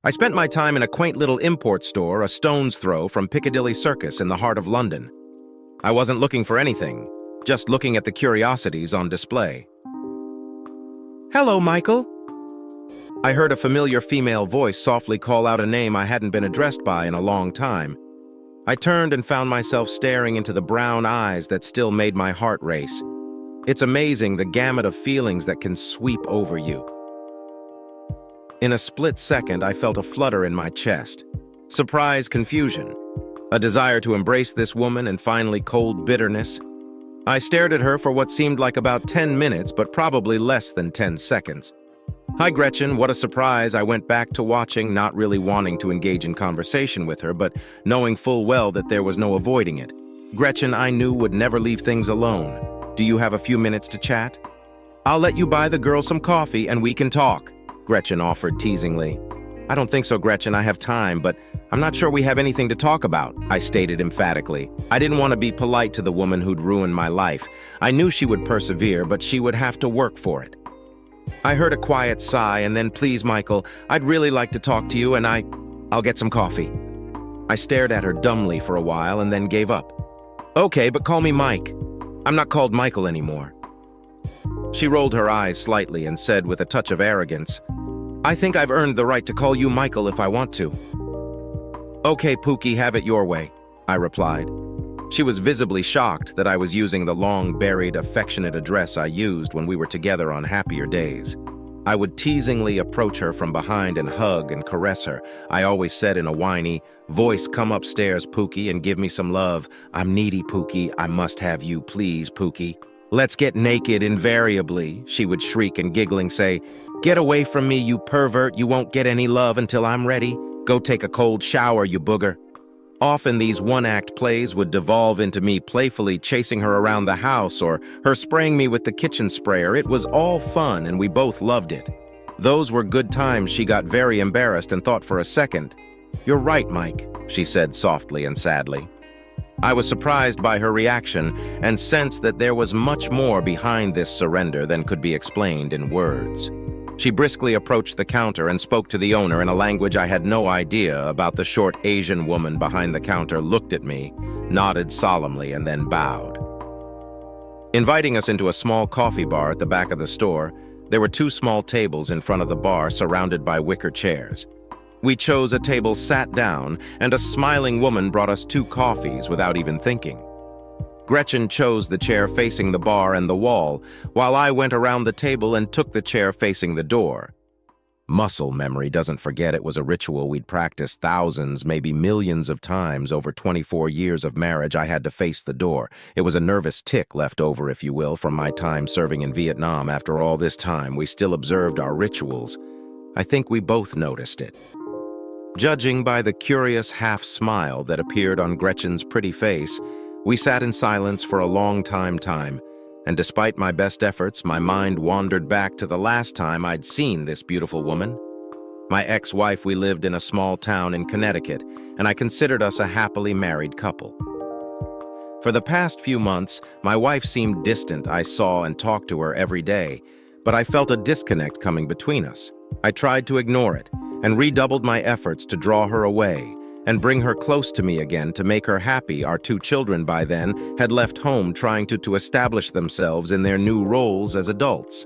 I spent my time in a quaint little import store a stone's throw from Piccadilly Circus in the heart of London. I wasn't looking for anything, just looking at the curiosities on display. "Hello, Michael." I heard a familiar female voice softly call out a name I hadn't been addressed by in a long time. I turned and found myself staring into the brown eyes that still made my heart race. It's amazing the gamut of feelings that can sweep over you. In a split second, I felt a flutter in my chest. Surprise, confusion. A desire to embrace this woman, and finally cold bitterness. I stared at her for what seemed like about 10 minutes, but probably less than 10 seconds. "Hi, Gretchen, what a surprise." I went back to watching, not really wanting to engage in conversation with her, but knowing full well that there was no avoiding it. Gretchen, I knew, would never leave things alone. "Do you have a few minutes to chat?" "I'll let you buy the girls some coffee and we can talk," Gretchen offered teasingly. "I don't think so, Gretchen. I have time, but I'm not sure we have anything to talk about," I stated emphatically. I didn't want to be polite to the woman who'd ruined my life. I knew she would persevere, but she would have to work for it. I heard a quiet sigh and then, "Please, Michael, I'd really like to talk to you and I'll get some coffee." I stared at her dumbly for a while and then gave up. "Okay, but call me Mike. I'm not called Michael anymore." She rolled her eyes slightly and said with a touch of arrogance, "I think I've earned the right to call you Michael if I want to." "Okay, Pookie, have it your way," I replied. She was visibly shocked that I was using the long-buried, affectionate address I used when we were together on happier days. I would teasingly approach her from behind and hug and caress her. I always said in a whiny voice, "Come upstairs, Pookie, and give me some love. I'm needy, Pookie. I must have you, please, Pookie. Let's get naked." Invariably, she would shriek and giggling say, "Get away from me, you pervert. You won't get any love until I'm ready. Go take a cold shower, you booger." Often these one-act plays would devolve into me playfully chasing her around the house or her spraying me with the kitchen sprayer. It was all fun and we both loved it. Those were good times. She got very embarrassed and thought for a second. "You're right, Mike," she said softly and sadly. I was surprised by her reaction and sensed that there was much more behind this surrender than could be explained in words. She briskly approached the counter and spoke to the owner in a language I had no idea about. The short Asian woman behind the counter looked at me, nodded solemnly, and then bowed. Inviting us into a small coffee bar at the back of the store, there were 2 small tables in front of the bar surrounded by wicker chairs. We chose a table, sat down, and a smiling woman brought us 2 coffees without even thinking. Gretchen chose the chair facing the bar and the wall, while I went around the table and took the chair facing the door. Muscle memory doesn't forget. It was a ritual we'd practiced thousands, maybe millions of times over 24 years of marriage. I had to face the door. It was a nervous tick left over, if you will, from my time serving in Vietnam. After all this time, we still observed our rituals. I think we both noticed it. Judging by the curious half-smile that appeared on Gretchen's pretty face, we sat in silence for a long time, and despite my best efforts, my mind wandered back to the last time I'd seen this beautiful woman. My ex-wife. We lived in a small town in Connecticut, and I considered us a happily married couple. For the past few months, my wife seemed distant. I saw and talked to her every day, but I felt a disconnect coming between us. I tried to ignore it, and redoubled my efforts to draw her away and bring her close to me again to make her happy. Our 2 children by then had left home trying to establish themselves in their new roles as adults.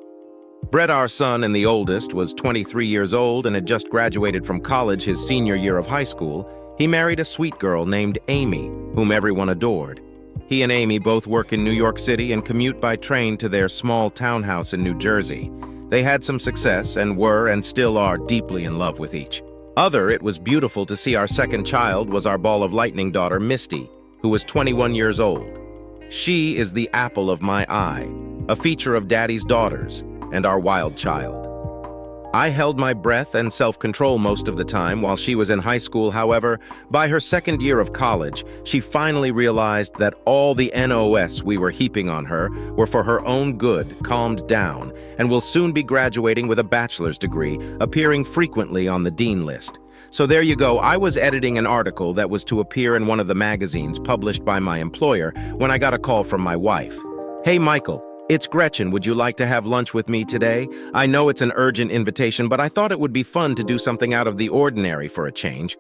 Brett, our son and the oldest, was 23 years old and had just graduated from college his senior year of high school. He married a sweet girl named Amy, whom everyone adored. He and Amy both work in New York City and commute by train to their small townhouse in New Jersey. They had some success and were and still are deeply in love with each other. It was beautiful to see our second child was our ball of lightning daughter, Misty, who was 21 years old. She is the apple of my eye, a feature of Daddy's daughters, and our wild child. I held my breath and self-control most of the time while she was in high school. However, by her second year of college, she finally realized that all the NOS we were heaping on her were for her own good, calmed down, and will soon be graduating with a bachelor's degree, appearing frequently on the dean list. So there you go. I was editing an article that was to appear in one of the magazines published by my employer when I got a call from my wife. "Hey, Michael, It's Gretchen. Would you like to have lunch with me today? I know it's an urgent invitation, but I thought it would be fun to do something out of the ordinary for a change.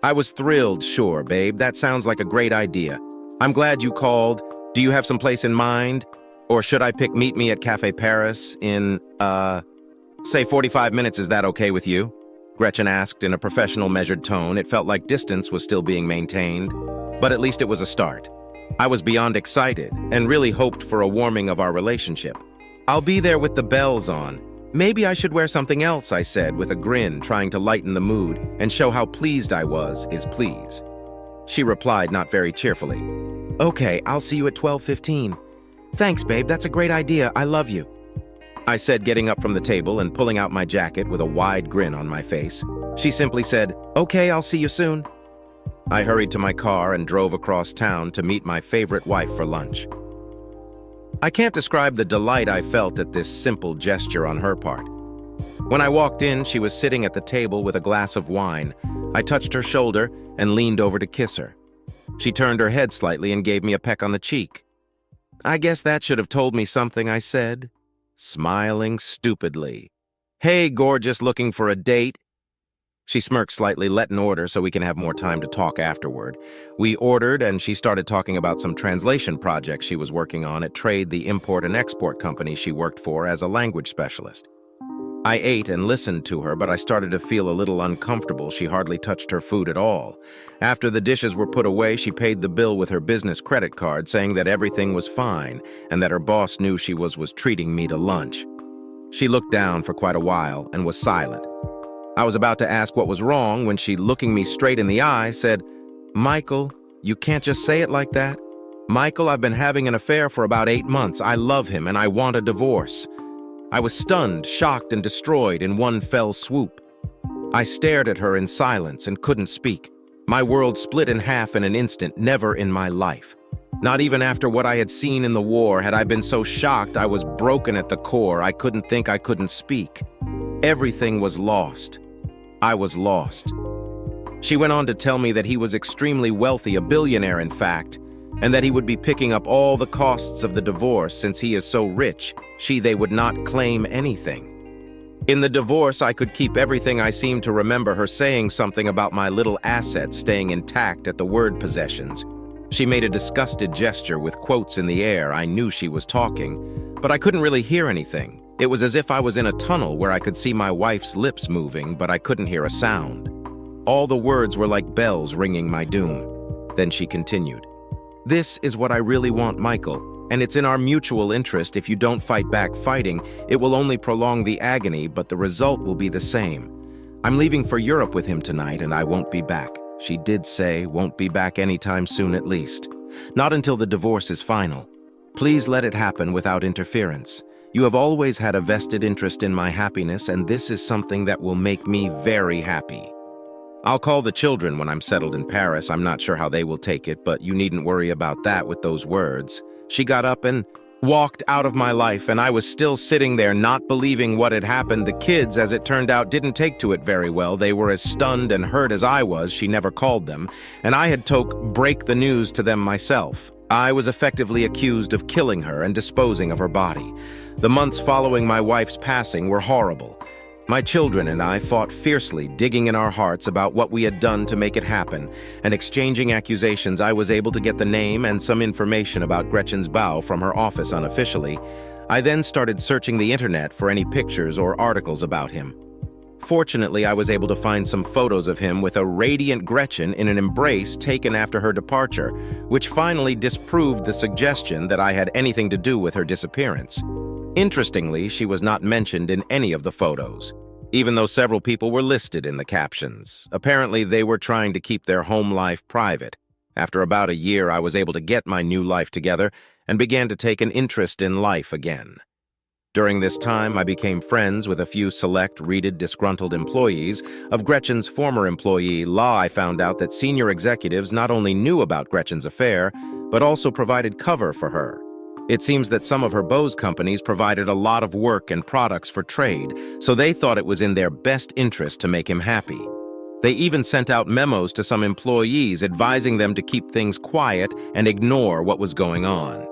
I was thrilled. Sure, babe. That sounds like a great idea. I'm glad you called. Do you have some place in mind? Or should I meet me at Cafe Paris in, say 45 minutes? Is that okay with you? Gretchen asked in a professional, measured tone. It felt like distance was still being maintained, but at least it was a start. I was beyond excited and really hoped for a warming of our relationship. I'll be there with the bells on. Maybe I should wear something else, I said with a grin, trying to lighten the mood and show how pleased I was is please. She replied not very cheerfully. Okay, I'll see you at 12:15. Thanks, babe, that's a great idea. I love you. I said, getting up from the table and pulling out my jacket with a wide grin on my face. She simply said, okay, I'll see you soon. I hurried to my car and drove across town to meet my favorite wife for lunch. I can't describe the delight I felt at this simple gesture on her part. When I walked in, she was sitting at the table with a glass of wine. I touched her shoulder and leaned over to kiss her. She turned her head slightly and gave me a peck on the cheek. I guess that should have told me something, I said, smiling stupidly. Hey, gorgeous, looking for a date? She smirked slightly. Let an order so we can have more time to talk afterward. We ordered, and she started talking about some translation projects she was working on at Trade, the import and export company she worked for as a language specialist. I ate and listened to her, but I started to feel a little uncomfortable. She hardly touched her food at all. After the dishes were put away, she paid the bill with her business credit card, saying that everything was fine and that her boss knew she was treating me to lunch. She looked down for quite a while and was silent. I was about to ask what was wrong when she, looking me straight in the eye, said, Michael, you can't just say it like that. Michael, I've been having an affair for about 8 months. I love him and I want a divorce. I was stunned, shocked, and destroyed in one fell swoop. I stared at her in silence and couldn't speak. My world split in half in an instant. Never in my life. Not even after what I had seen in the war had I been so shocked. I was broken at the core. I couldn't think, I couldn't speak. Everything was lost. I was lost. She went on to tell me that he was extremely wealthy, a billionaire in fact, and that he would be picking up all the costs of the divorce since he is so rich, they would not claim anything. In the divorce, I could keep everything. I seem to remember her saying something about my little assets staying intact at the word possessions. She made a disgusted gesture with quotes in the air. I knew she was talking, but I couldn't really hear anything. It was as if I was in a tunnel where I could see my wife's lips moving, but I couldn't hear a sound. All the words were like bells ringing my doom. Then she continued. This is what I really want, Michael, and it's in our mutual interest. If you don't fight back fighting, it will only prolong the agony, but the result will be the same. I'm leaving for Europe with him tonight, and I won't be back. She did say won't be back anytime soon at least. Not until the divorce is final. Please let it happen without interference. You have always had a vested interest in my happiness, and this is something that will make me very happy. I'll call the children when I'm settled in Paris. I'm not sure how they will take it, but you needn't worry about that with those words. She got up and walked out of my life, and I was still sitting there not believing what had happened. The kids, as it turned out, didn't take to it very well. They were as stunned and hurt as I was. She never called them, and I had to break the news to them myself. I was effectively accused of killing her and disposing of her body. The months following my wife's passing were horrible. My children and I fought fiercely, digging in our hearts about what we had done to make it happen, and exchanging accusations. I was able to get the name and some information about Gretchen's Bow from her office unofficially. I then started searching the internet for any pictures or articles about him. Fortunately, I was able to find some photos of him with a radiant Gretchen in an embrace taken after her departure, which finally disproved the suggestion that I had anything to do with her disappearance. Interestingly, she was not mentioned in any of the photos, even though several people were listed in the captions. Apparently, they were trying to keep their home life private. After about a year, I was able to get my new life together and began to take an interest in life again. During this time, I became friends with a few select, disgruntled employees of Gretchen's former employee, La. I found out that senior executives not only knew about Gretchen's affair, but also provided cover for her. It seems that some of her Bose companies provided a lot of work and products for Trade, so they thought it was in their best interest to make him happy. They even sent out memos to some employees advising them to keep things quiet and ignore what was going on.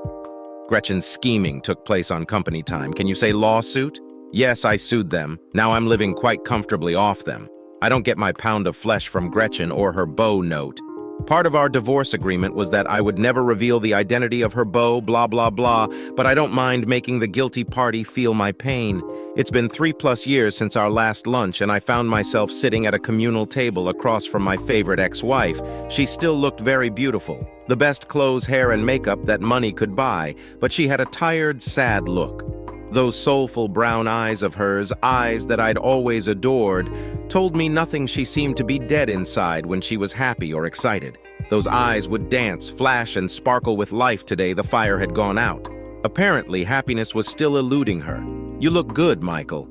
Gretchen's scheming took place on company time. Can you say lawsuit? Yes, I sued them. Now I'm living quite comfortably off them. I don't get my pound of flesh from Gretchen or her beau note. Part of our divorce agreement was that I would never reveal the identity of her beau, blah, blah, blah, but I don't mind making the guilty party feel my pain. It's been 3+ years since our last lunch, and I found myself sitting at a communal table across from my favorite ex-wife. She still looked very beautiful. The best clothes, hair, and makeup that money could buy, but she had a tired, sad look. Those soulful brown eyes of hers, eyes that I'd always adored, told me nothing. She seemed to be dead inside when she was happy or excited. Those eyes would dance, flash, and sparkle with life today the fire had gone out. Apparently, happiness was still eluding her. You look good, Michael.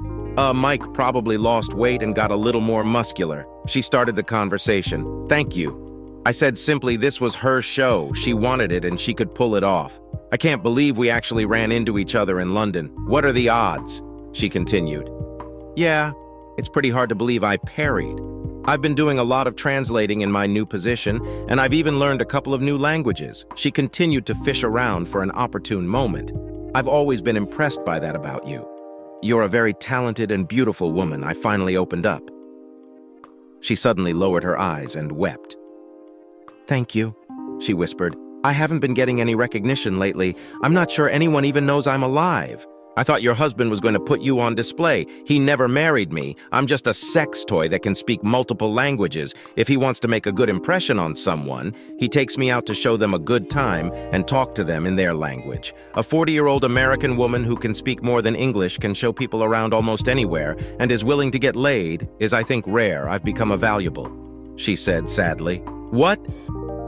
Mike probably lost weight and got a little more muscular. She started the conversation. Thank you. I said simply this was her show. She wanted it and she could pull it off. I can't believe we actually ran into each other in London. What are the odds? She continued. Yeah, it's pretty hard to believe I parried. I've been doing a lot of translating in my new position, and I've even learned a couple of new languages. She continued to fish around for an opportune moment. I've always been impressed by that about you. You're a very talented and beautiful woman. I finally opened up. She suddenly lowered her eyes and wept. Thank you, she whispered. I haven't been getting any recognition lately. I'm not sure anyone even knows I'm alive. I thought your husband was going to put you on display. He never married me. I'm just a sex toy that can speak multiple languages. If he wants to make a good impression on someone, he takes me out to show them a good time and talk to them in their language. A 40-year-old American woman who can speak more than English, can show people around almost anywhere, and is willing to get laid is, I think, rare. I've become a valuable, she said sadly. What?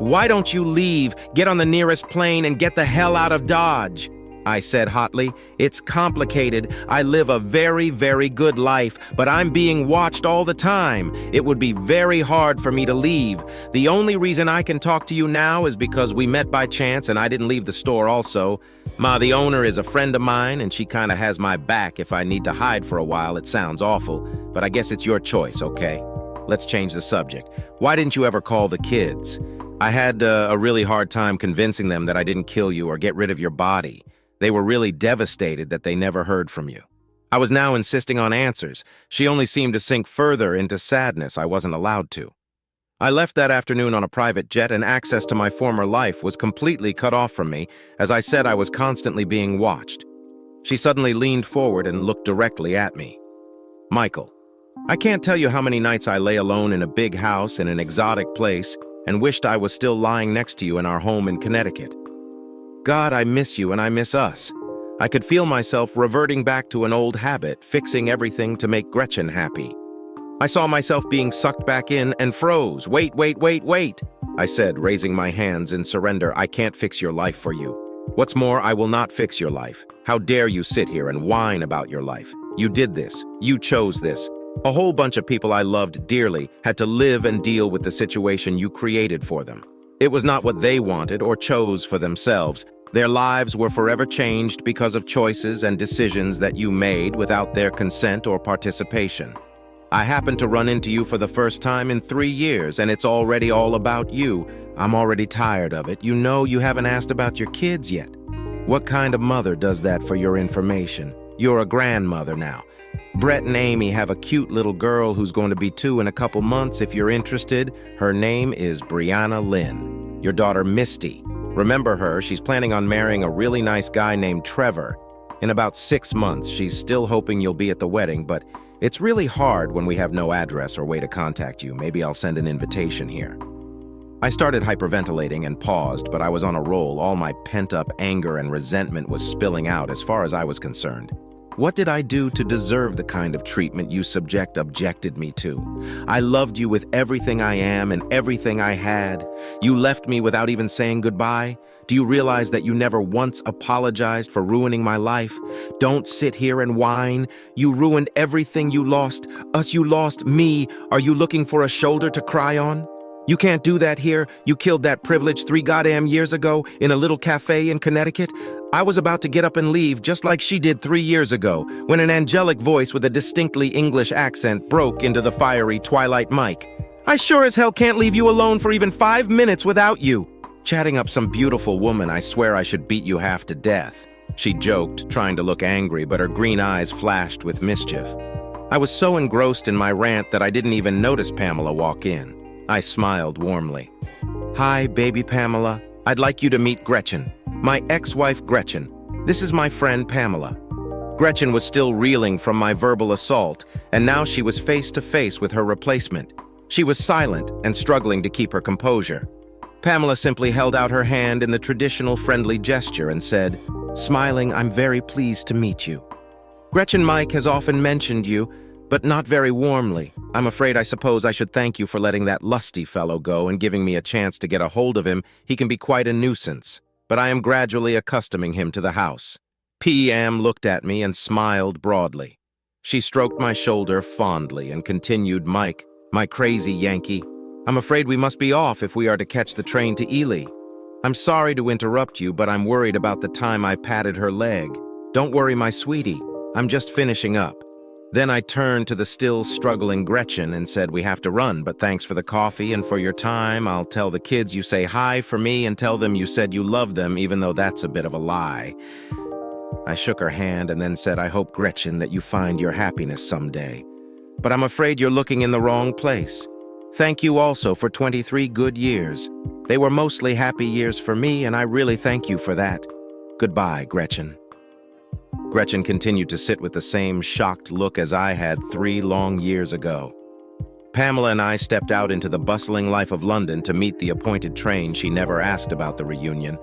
Why don't you leave, get on the nearest plane, and get the hell out of Dodge? I said hotly. It's complicated. I live a very, very good life, but I'm being watched all the time. It would be very hard for me to leave. The only reason I can talk to you now is because we met by chance and I didn't leave the store also. Ma, the owner, is a friend of mine, and she kind of has my back if I need to hide for a while. It sounds awful, but I guess it's your choice, okay? Let's change the subject. Why didn't you ever call the kids? I had a really hard time convincing them that I didn't kill you or get rid of your body. They were really devastated that they never heard from you. I was now insisting on answers. She only seemed to sink further into sadness. I wasn't allowed to. I left that afternoon on a private jet, and access to my former life was completely cut off from me. As I said, I was constantly being watched. She suddenly leaned forward and looked directly at me. Michael, I can't tell you how many nights I lay alone in a big house in an exotic place and wished I was still lying next to you in our home in Connecticut. God, I miss you and I miss us. I could feel myself reverting back to an old habit, fixing everything to make Gretchen happy. I saw myself being sucked back in and froze. Wait, I said, raising my hands in surrender. I can't fix your life for you. What's more, I will not fix your life. How dare you sit here and whine about your life? You did this. You chose this. A whole bunch of people I loved dearly had to live and deal with the situation you created for them. It was not what they wanted or chose for themselves. Their lives were forever changed because of choices and decisions that you made without their consent or participation. I happened to run into you for the first time in 3 years, and it's already all about you. I'm already tired of it. You know you haven't asked about your kids yet. What kind of mother does that, for your information? You're a grandmother now. Brett and Amy have a cute little girl who's going to be 2 in a couple months if you're interested. Her name is Brianna Lynn. Your daughter Misty. Remember her, she's planning on marrying a really nice guy named Trevor. In about 6 months, she's still hoping you'll be at the wedding, but it's really hard when we have no address or way to contact you. Maybe I'll send an invitation here. I started hyperventilating and paused, but I was on a roll. All my pent-up anger and resentment was spilling out as far as I was concerned. What did I do to deserve the kind of treatment you objected me to? I loved you with everything I am and everything I had. You left me without even saying goodbye. Do you realize that you never once apologized for ruining my life? Don't sit here and whine. You ruined everything. You lost us. You lost me. Are you looking for a shoulder to cry on? You can't do that here. You killed that privilege 3 goddamn years ago in a little cafe in Connecticut. I was about to get up and leave, just like she did 3 years ago, when an angelic voice with a distinctly English accent broke into the fiery Twilight mic. I sure as hell can't leave you alone for even 5 minutes without you. Chatting up some beautiful woman, I swear I should beat you half to death. She joked, trying to look angry, but her green eyes flashed with mischief. I was so engrossed in my rant that I didn't even notice Pamela walk in. I smiled warmly. Hi, baby Pamela. I'd like you to meet Gretchen. My ex-wife Gretchen. This is my friend Pamela. Gretchen was still reeling from my verbal assault, and now she was face to face with her replacement. She was silent and struggling to keep her composure. Pamela simply held out her hand in the traditional friendly gesture and said, smiling, I'm very pleased to meet you. Gretchen Mike has often mentioned you, but not very warmly. I'm afraid I suppose I should thank you for letting that lusty fellow go and giving me a chance to get a hold of him. He can be quite a nuisance, but I am gradually accustoming him to the house. P.M. looked at me and smiled broadly. She stroked my shoulder fondly and continued, Mike, my crazy Yankee, I'm afraid we must be off if we are to catch the train to Ely. I'm sorry to interrupt you, but I'm worried about the time I patted her leg. Don't worry, my sweetie. I'm just finishing up. Then I turned to the still struggling Gretchen and said, we have to run, but thanks for the coffee and for your time. I'll tell the kids you say hi for me and tell them you said you love them, even though that's a bit of a lie. I shook her hand and then said, I hope, Gretchen, that you find your happiness someday. But I'm afraid you're looking in the wrong place. Thank you also for 23 good years. They were mostly happy years for me, and I really thank you for that. Goodbye, Gretchen. Gretchen continued to sit with the same shocked look as I had 3 long years ago. Pamela and I stepped out into the bustling life of London to meet the appointed train. She never asked about the reunion,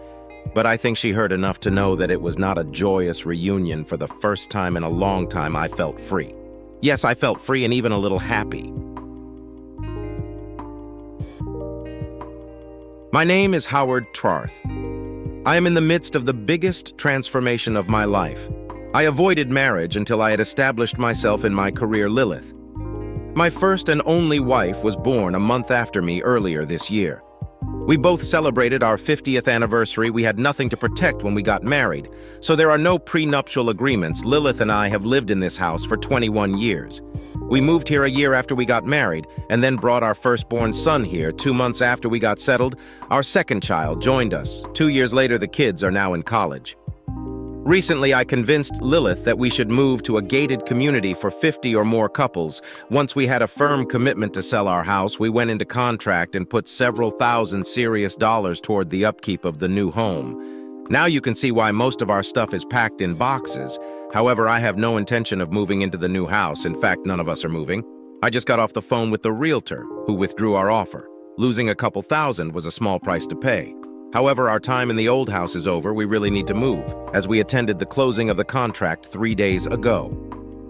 but I think she heard enough to know that it was not a joyous reunion. For the first time in a long time, I felt free. Yes, I felt free and even a little happy. My name is Howard Trarth. I am in the midst of the biggest transformation of my life. I avoided marriage until I had established myself in my career, Lilith. My first and only wife was born a month after me earlier this year. We both celebrated our 50th anniversary. We had nothing to protect when we got married, so there are no prenuptial agreements. Lilith and I have lived in this house for 21 years. We moved here a year after we got married, and then brought our firstborn son here. 2 months after we got settled, our second child joined us. 2 years later, the kids are now in college. Recently, I convinced Lilith that we should move to a gated community for 50 or more couples. Once we had a firm commitment to sell our house, we went into contract and put several thousand serious dollars toward the upkeep of the new home. Now you can see why most of our stuff is packed in boxes. However, I have no intention of moving into the new house. In fact, none of us are moving. I just got off the phone with the realtor, who withdrew our offer. Losing a couple thousand was a small price to pay. However, our time in the old house is over. We really need to move, as we attended the closing of the contract 3 days ago.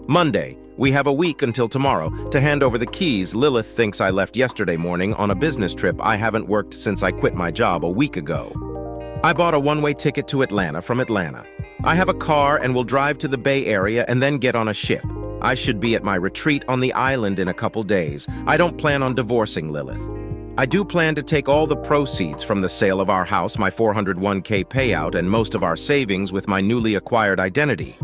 Monday, we have a week until tomorrow to hand over the keys. Lilith thinks I left yesterday morning on a business trip. I haven't worked since I quit my job a week ago. I bought a one-way ticket to Atlanta from Atlanta. I have a car and will drive to the Bay Area and then get on a ship. I should be at my retreat on the island in a couple days. I don't plan on divorcing Lilith. I do plan to take all the proceeds from the sale of our house, my 401k payout, and most of our savings with my newly acquired identity.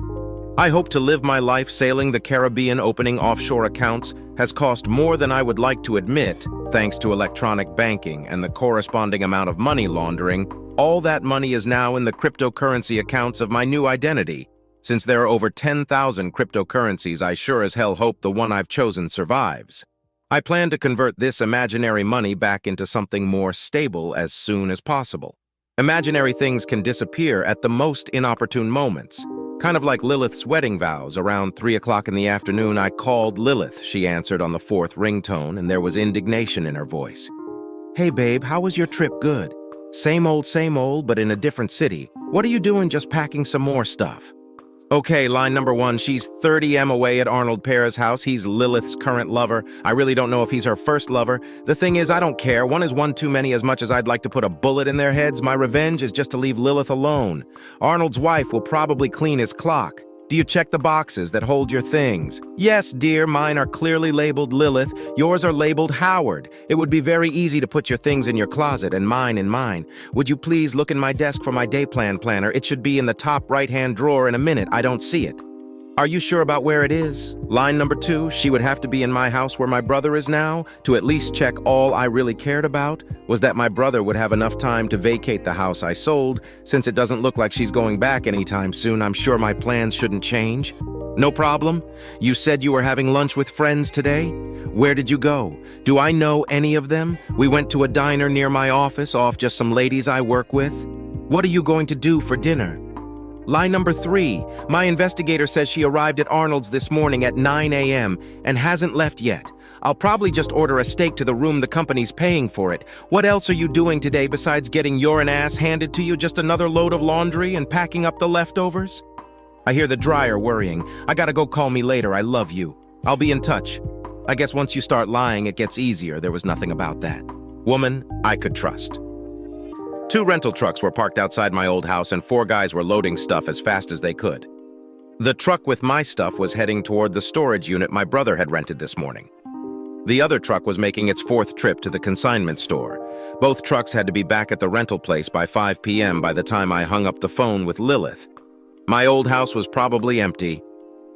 I hope to live my life sailing the Caribbean. Opening offshore accounts has cost more than I would like to admit, thanks to electronic banking and the corresponding amount of money laundering. All that money is now in the cryptocurrency accounts of my new identity. Since there are over 10,000 cryptocurrencies, I sure as hell hope the one I've chosen survives. I plan to convert this imaginary money back into something more stable as soon as possible. Imaginary things can disappear at the most inopportune moments. Kind of like Lilith's wedding vows. Around 3 o'clock in the afternoon, I called Lilith. She answered on the 4th ringtone, and there was indignation in her voice. Hey babe, how was your trip? Good. Same old, but in a different city. What are you doing? Just packing some more stuff. Okay, line number 1, she's 30 m away at Arnold Pear's house. He's Lilith's current lover. I really don't know if he's her first lover. The thing is, I don't care. One is one too many. As much as I'd like to put a bullet in their heads, my revenge is just to leave Lilith alone. Arnold's wife will probably clean his clock. Do you check the boxes that hold your things? Yes, dear, mine are clearly labeled Lilith. Yours are labeled Howard. It would be very easy to put your things in your closet and mine in mine. Would you please look in my desk for my day plan planner? It should be in the top right-hand drawer in a minute. I don't see it. Are you sure about where it is? Line number 2, she would have to be in my house where my brother is now to at least check all I really cared about was that my brother would have enough time to vacate the house I sold. Since it doesn't look like she's going back anytime soon, I'm sure my plans shouldn't change. No problem. You said you were having lunch with friends today? Where did you go? Do I know any of them? We went to a diner near my office off just some ladies I work with. What are you going to do for dinner? Line number 3, my investigator says she arrived at Arnold's this morning at 9 a.m. and hasn't left yet. I'll probably just order a steak to the room the company's paying for it. What else are you doing today besides getting urine ass handed to you? Just another load of laundry and packing up the leftovers? I hear the dryer worrying. I gotta go, call me later. I love you. I'll be in touch. I guess once you start lying, it gets easier. There was nothing about that. Woman I could trust. 2 rental trucks were parked outside my old house and 4 guys were loading stuff as fast as they could. The truck with my stuff was heading toward the storage unit my brother had rented this morning. The other truck was making its 4th trip to the consignment store. Both trucks had to be back at the rental place by 5 p.m. by the time I hung up the phone with Lilith. My old house was probably empty.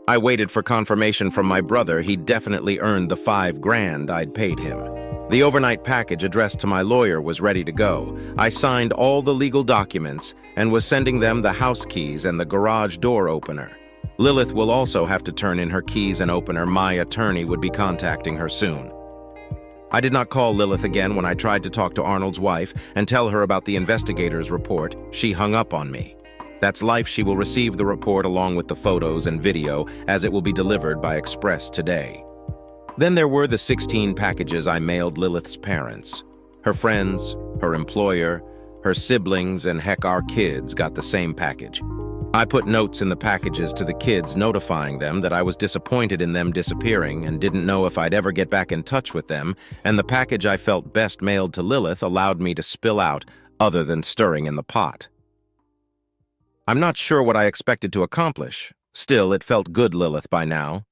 I waited for confirmation from my brother he'd definitely earned the $5,000 I'd paid him. The overnight package addressed to my lawyer was ready to go. I signed all the legal documents and was sending them the house keys and the garage door opener. Lilith will also have to turn in her keys and opener. My attorney would be contacting her soon. I did not call Lilith again when I tried to talk to Arnold's wife and tell her about the investigator's report. She hung up on me. That's life. She will receive the report along with the photos and video as it will be delivered by express today. Then there were the 16 packages I mailed Lilith's parents. Her friends, her employer, her siblings, and heck, our kids got the same package. I put notes in the packages to the kids notifying them that I was disappointed in them disappearing and didn't know if I'd ever get back in touch with them, and the package I felt best mailed to Lilith allowed me to spill out other than stirring in the pot. I'm not sure what I expected to accomplish. Still, it felt good, Lilith, by now.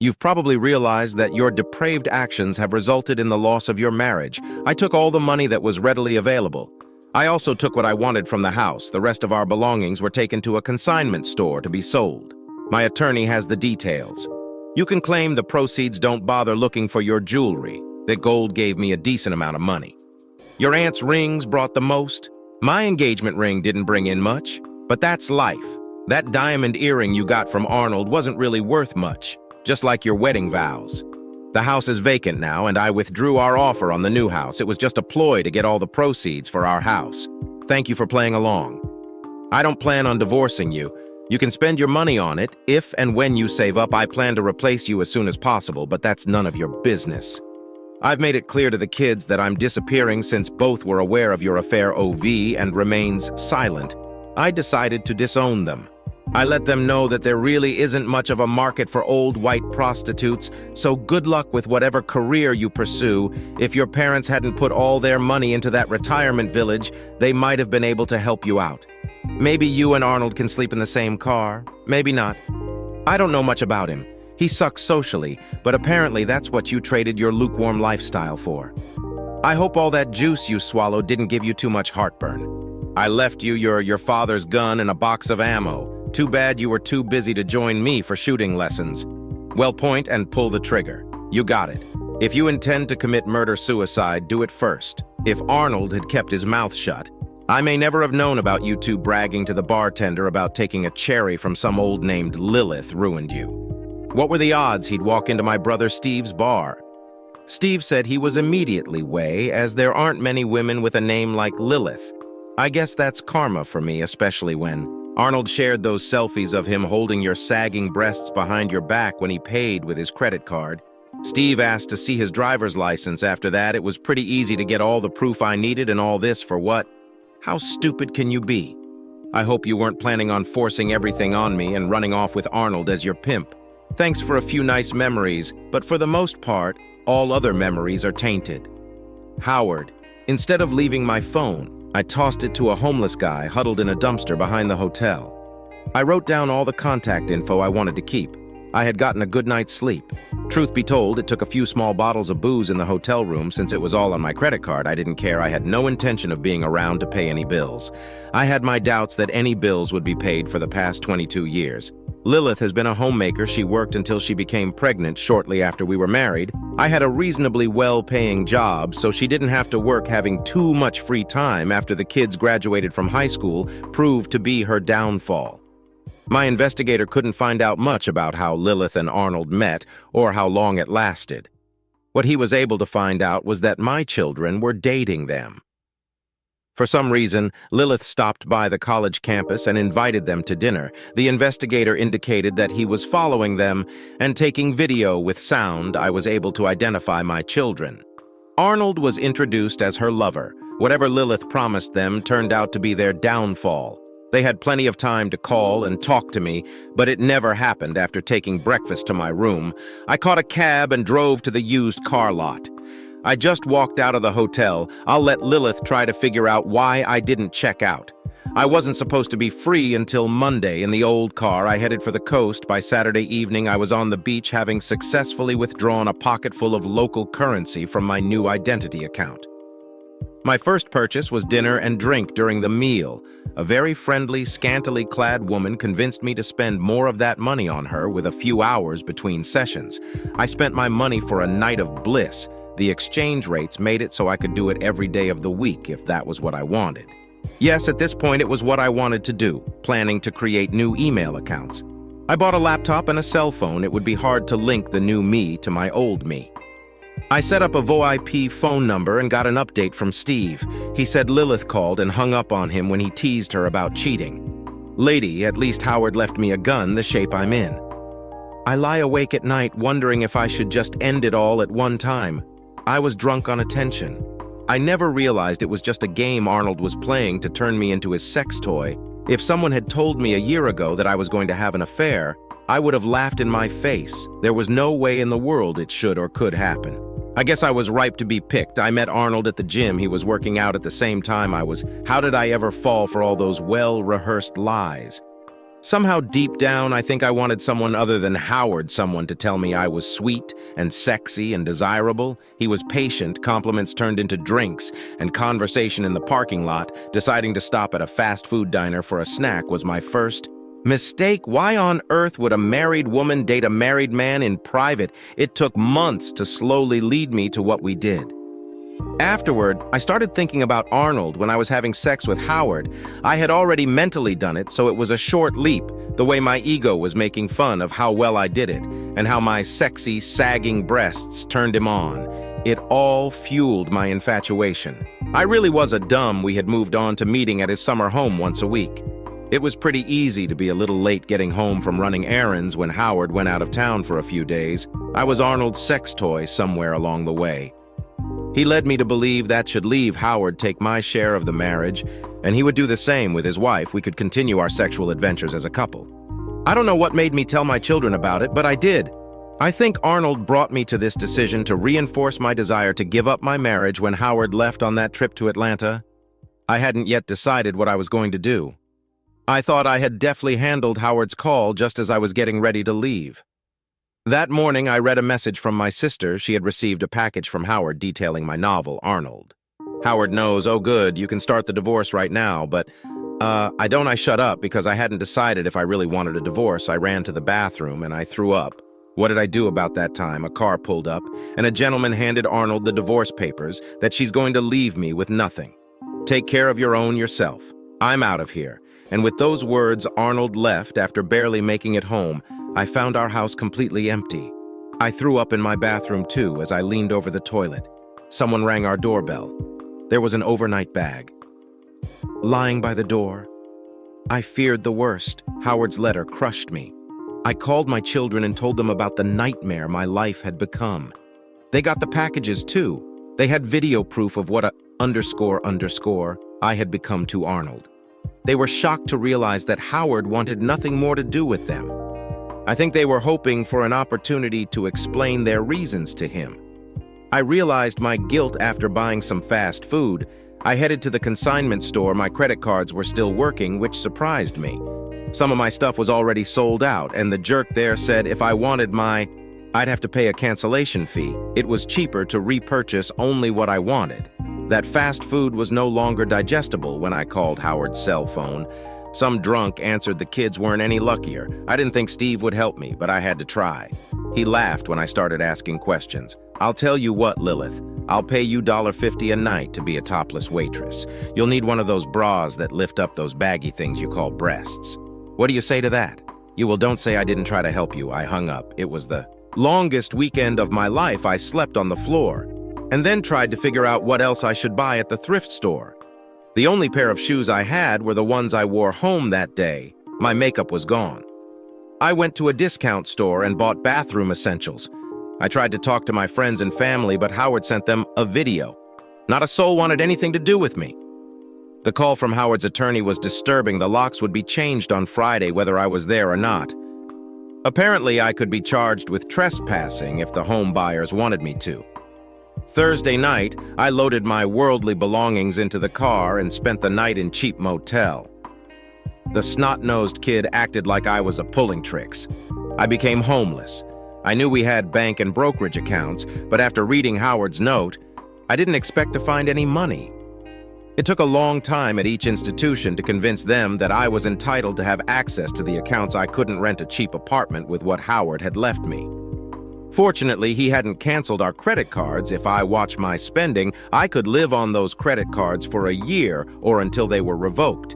You've probably realized that your depraved actions have resulted in the loss of your marriage. I took all the money that was readily available. I also took what I wanted from the house. The rest of our belongings were taken to a consignment store to be sold. My attorney has the details. You can claim the proceeds don't bother looking for your jewelry. That gold gave me a decent amount of money. Your aunt's rings brought the most. My engagement ring didn't bring in much, but that's life. That diamond earring you got from Arnold wasn't really worth much. Just like your wedding vows. The house is vacant now, and I withdrew our offer on the new house. It was just a ploy to get all the proceeds for our house. Thank you for playing along. I don't plan on divorcing you. You can spend your money on it. If and when you save up, I plan to replace you as soon as possible, but that's none of your business. I've made it clear to the kids that I'm disappearing since both were aware of your affair OV and remains silent. I decided to disown them. I let them know that there really isn't much of a market for old white prostitutes, so good luck with whatever career you pursue. If your parents hadn't put all their money into that retirement village, they might have been able to help you out. Maybe you and Arnold can sleep in the same car, maybe not. I don't know much about him. He sucks socially, but apparently that's what you traded your lukewarm lifestyle for. I hope all that juice you swallowed didn't give you too much heartburn. I left you your father's gun and a box of ammo. Too bad you were too busy to join me for shooting lessons. Well, point and pull the trigger. You got it. If you intend to commit murder-suicide, do it first. If Arnold had kept his mouth shut, I may never have known about you two bragging to the bartender about taking a cherry from some old named Lilith ruined you. What were the odds he'd walk into my brother Steve's bar? Steve said he was immediately way, as there aren't many women with a name like Lilith. I guess that's karma for me, especially when Arnold shared those selfies of him holding your sagging breasts behind your back when he paid with his credit card. Steve asked to see his driver's license after that. It was pretty easy to get all the proof I needed, and all this for what? How stupid can you be? I hope you weren't planning on forcing everything on me and running off with Arnold as your pimp. Thanks for a few nice memories, but for the most part, all other memories are tainted. Howard, instead of leaving my phone, I tossed it to a homeless guy huddled in a dumpster behind the hotel. I wrote down all the contact info I wanted to keep. I had gotten a good night's sleep. Truth be told, it took a few small bottles of booze in the hotel room since it was all on my credit card. I didn't care. I had no intention of being around to pay any bills. I had my doubts that any bills would be paid for the past 22 years. Lilith has been a homemaker. She worked until she became pregnant shortly after we were married. I had a reasonably well-paying job, so she didn't have to work. Having too much free time after the kids graduated from high school proved to be her downfall. My investigator couldn't find out much about how Lilith and Arnold met or how long it lasted. What he was able to find out was that my children were dating them. For some reason, Lilith stopped by the college campus and invited them to dinner. The investigator indicated that he was following them, and taking video with sound, I was able to identify my children. Arnold was introduced as her lover. Whatever Lilith promised them turned out to be their downfall. They had plenty of time to call and talk to me, but it never happened. After taking breakfast to my room, I caught a cab and drove to the used car lot. I just walked out of the hotel. I'll let Lilith try to figure out why I didn't check out. I wasn't supposed to be free until Monday. In the old car, I headed for the coast. By Saturday evening, I was on the beach, having successfully withdrawn a pocketful of local currency from my new identity account. My first purchase was dinner and drink. During the meal, a very friendly, scantily clad woman convinced me to spend more of that money on her with a few hours between sessions. I spent my money for a night of bliss. The exchange rates made it so I could do it every day of the week if that was what I wanted. Yes, at this point it was what I wanted to do, planning to create new email accounts. I bought a laptop and a cell phone. It would be hard to link the new me to my old me. I set up a VoIP phone number and got an update from Steve. He said Lilith called and hung up on him when he teased her about cheating. Lady, at least Howard left me a gun the shape I'm in. I lie awake at night wondering if I should just end it all at one time. I was drunk on attention. I never realized it was just a game Arnold was playing to turn me into his sex toy. If someone had told me a year ago that I was going to have an affair, I would have laughed in my face. There was no way in the world it should or could happen. I guess I was ripe to be picked. I met Arnold at the gym. He was working out at the same time I was. How did I ever fall for all those well-rehearsed lies? Somehow deep down, I think I wanted someone other than Howard, someone to tell me I was sweet and sexy and desirable. He was patient. Compliments turned into drinks, and conversation in the parking lot. Deciding to stop at a fast food diner for a snack was my first mistake. Why on earth would a married woman date a married man in private? It took months to slowly lead me to what we did. Afterward, I started thinking about Arnold when I was having sex with Howard. I had already mentally done it, so it was a short leap. The way my ego was making fun of how well I did it, and how my sexy, sagging breasts turned him on. It all fueled my infatuation. I really was a dumb. We had moved on to meeting at his summer home once a week. It was pretty easy to be a little late getting home from running errands when Howard went out of town for a few days. I was Arnold's sex toy somewhere along the way. He led me to believe that should leave Howard take my share of the marriage, and he would do the same with his wife. We could continue our sexual adventures as a couple. I don't know what made me tell my children about it, but I did. I think Arnold brought me to this decision to reinforce my desire to give up my marriage when Howard left on that trip to Atlanta. I hadn't yet decided what I was going to do. I thought I had deftly handled Howard's call just as I was getting ready to leave. That morning, I read a message from my sister. She had received a package from Howard detailing my novel, Arnold. Howard knows, oh good, you can start the divorce right now, but I shut up because I hadn't decided if I really wanted a divorce. I ran to the bathroom and I threw up. What did I do about that time? A car pulled up and a gentleman handed Arnold the divorce papers that she's going to leave me with nothing. Take care of your own yourself. I'm out of here. And with those words, Arnold left. After barely making it home, I found our house completely empty. I threw up in my bathroom too as I leaned over the toilet. Someone rang our doorbell. There was an overnight bag lying by the door. I feared the worst. Howard's letter crushed me. I called my children and told them about the nightmare my life had become. They got the packages too. They had video proof of what _ I had become to Arnold. They were shocked to realize that Howard wanted nothing more to do with them. I think they were hoping for an opportunity to explain their reasons to him. I realized my guilt after buying some fast food. I headed to the consignment store. My credit cards were still working, which surprised me. Some of my stuff was already sold out, and the jerk there said if I wanted I'd have to pay a cancellation fee. It was cheaper to repurchase only what I wanted. That fast food was no longer digestible when I called Howard's cell phone. Some drunk answered the kids weren't any luckier. I didn't think Steve would help me, but I had to try. He laughed when I started asking questions. I'll tell you what, Lilith. I'll pay you $1.50 a night to be a topless waitress. You'll need one of those bras that lift up those baggy things you call breasts. What do you say to that? Well, don't say I didn't try to help you. I hung up. It was the longest weekend of my life. I slept on the floor and then tried to figure out what else I should buy at the thrift store. The only pair of shoes I had were the ones I wore home that day. My makeup was gone. I went to a discount store and bought bathroom essentials. I tried to talk to my friends and family, but Howard sent them a video. Not a soul wanted anything to do with me. The call from Howard's attorney was disturbing. The locks would be changed on Friday, whether I was there or not. Apparently, I could be charged with trespassing if the home buyers wanted me to. Thursday night, I loaded my worldly belongings into the car and spent the night in cheap motel. The snot-nosed kid acted like I was a pulling tricks. I became homeless. I knew we had bank and brokerage accounts, but after reading Howard's note, I didn't expect to find any money. It took a long time at each institution to convince them that I was entitled to have access to the accounts. I couldn't rent a cheap apartment with what Howard had left me. Fortunately, he hadn't canceled our credit cards. If I watched my spending, I could live on those credit cards for a year or until they were revoked.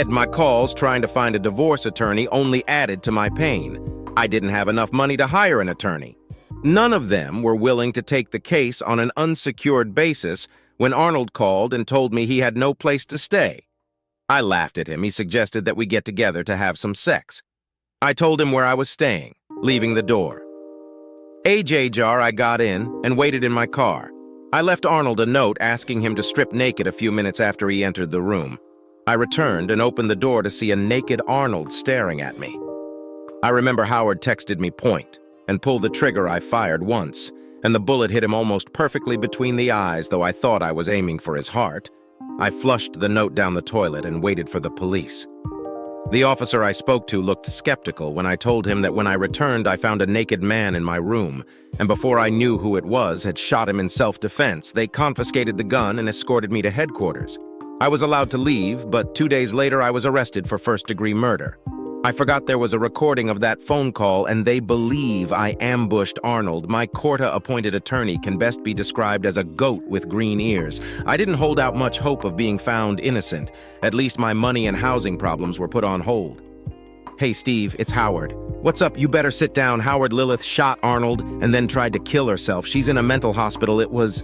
My calls trying to find a divorce attorney only added to my pain. I didn't have enough money to hire an attorney. None of them were willing to take the case on an unsecured basis when Arnold called and told me he had no place to stay. I laughed at him. He suggested that we get together to have some sex. I told him where I was staying, leaving the door. I got in and waited in my car. I left Arnold a note asking him to strip naked a few minutes after he entered the room. I returned and opened the door to see a naked Arnold staring at me. I remember Howard texted me point and pulled the trigger. I fired once, and the bullet hit him almost perfectly between the eyes, though I thought I was aiming for his heart. I flushed the note down the toilet and waited for the police. The officer I spoke to looked skeptical when I told him that when I returned, I found a naked man in my room, and before I knew who it was, had shot him in self-defense. They confiscated the gun and escorted me to headquarters. I was allowed to leave, but 2 days later I was arrested for first-degree murder. I forgot there was a recording of that phone call, and they believe I ambushed Arnold. My court-appointed attorney can best be described as a goat with green ears. I didn't hold out much hope of being found innocent. At least my money and housing problems were put on hold. Hey, Steve, it's Howard. What's up? You better sit down. Howard, Lilith shot Arnold and then tried to kill herself. She's in a mental hospital. It was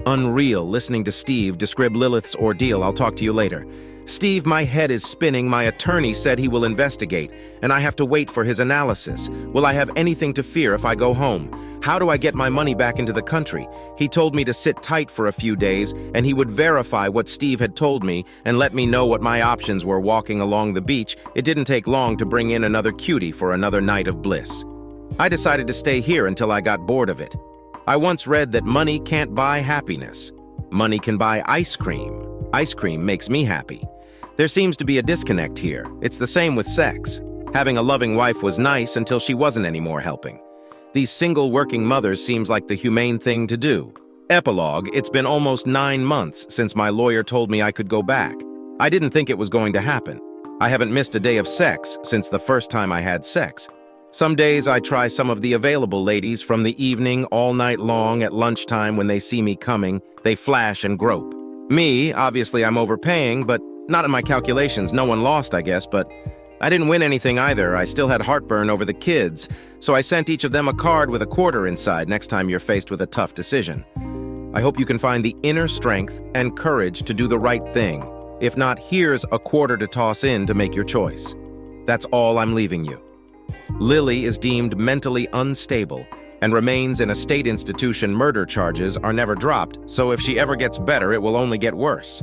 unreal listening to Steve describe Lilith's ordeal. I'll talk to you later. Steve, my head is spinning. My attorney said he will investigate, and I have to wait for his analysis. Will I have anything to fear if I go home? How do I get my money back into the country? He told me to sit tight for a few days, and he would verify what Steve had told me and let me know what my options were walking along the beach. It didn't take long to bring in another cutie for another night of bliss. I decided to stay here until I got bored of it. I once read that money can't buy happiness. Money can buy ice cream. Ice cream makes me happy. There seems to be a disconnect here. It's the same with sex. Having a loving wife was nice until she wasn't anymore helping. These single working mothers seems like the humane thing to do. Epilogue, it's been almost 9 months since my lawyer told me I could go back. I didn't think it was going to happen. I haven't missed a day of sex since the first time I had sex. Some days I try some of the available ladies from the evening all night long. At lunchtime when they see me coming, they flash and grope. Me, obviously I'm overpaying, but not in my calculations. No one lost, I guess, but I didn't win anything either. I still had heartburn over the kids, so I sent each of them a card with a quarter inside next time you're faced with a tough decision. I hope you can find the inner strength and courage to do the right thing. If not, here's a quarter to toss in to make your choice. That's all I'm leaving you. Lily is deemed mentally unstable and remains in a state institution. Murder charges are never dropped, so if she ever gets better, it will only get worse.